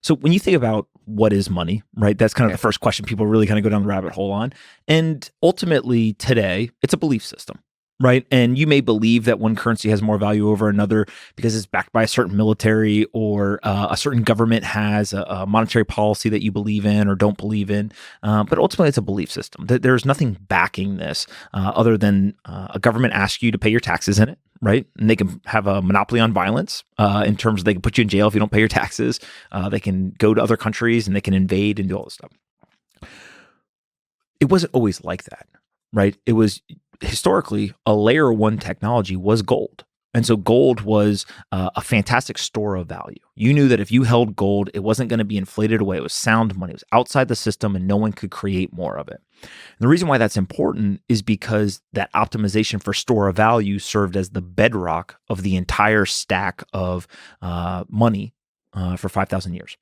So when you think about what is money, right? That's kind of the first question people really kind of go down the rabbit hole on. And ultimately today, it's a belief system, right? And you may believe that one currency has more value over another because it's backed by a certain military or a certain government has a monetary policy that you believe in or don't believe in. But ultimately, it's a belief system. There's nothing backing this other than a government asks you to pay your taxes in it. Right. And they can have a monopoly on violence in terms of they can put you in jail if you don't pay your taxes. They can go to other countries and they can invade and do all this stuff. It wasn't always like that. Right. It was historically a layer one technology was gold. And so gold was a fantastic store of value. You knew that if you held gold, it wasn't going to be inflated away. It was sound money. It was outside the system and no one could create more of it. And the reason why that's important is because that optimization for store of value served as the bedrock of the entire stack of money for 5,000 years.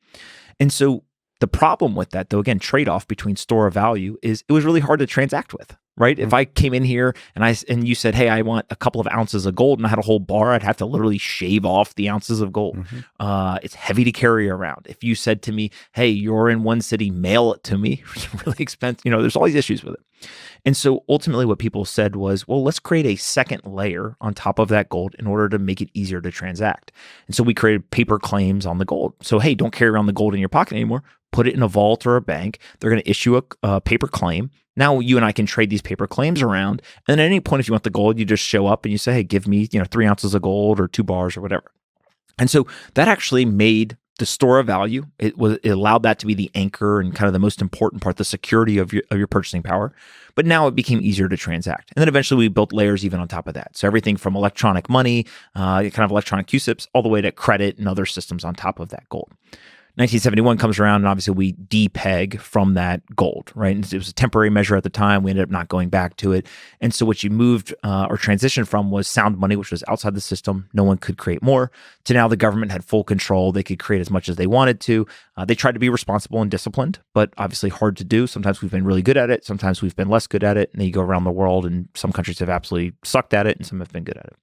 And so the problem with that, though, again, trade-off between store of value is it was really hard to transact with. Right. If I came in here and you said, hey, I want a couple of ounces of gold and I had a whole bar, I'd have to literally shave off the ounces of gold. It's heavy to carry around. If you said to me, hey, you're in one city, mail it to me, it's really expensive. There's all these issues with it. And so ultimately what people said was, well, let's create a second layer on top of that gold in order to make it easier to transact. And so we created paper claims on the gold. So, hey, don't carry around the gold in your pocket anymore. Put it in a vault or a bank. They're going to issue a paper claim. Now you and I can trade these paper claims around. And at any point, if you want the gold, you just show up and you say, hey, give me 3 ounces of gold or 2 bars or whatever. And so that actually made the store of value. It allowed that to be the anchor and kind of the most important part, the security of your purchasing power. But now it became easier to transact. And then eventually we built layers even on top of that. So everything from electronic money, kind of electronic QSIPs, all the way to credit and other systems on top of that gold. 1971 comes around and obviously we depeg from that gold, right? And it was a temporary measure at the time. We ended up not going back to it. And so what you moved or transitioned from was sound money, which was outside the system. No one could create more, to now the government had full control. They could create as much as they wanted to. They tried to be responsible and disciplined, but obviously hard to do. Sometimes we've been really good at it. Sometimes we've been less good at it. And then you go around the world and some countries have absolutely sucked at it and some have been good at it.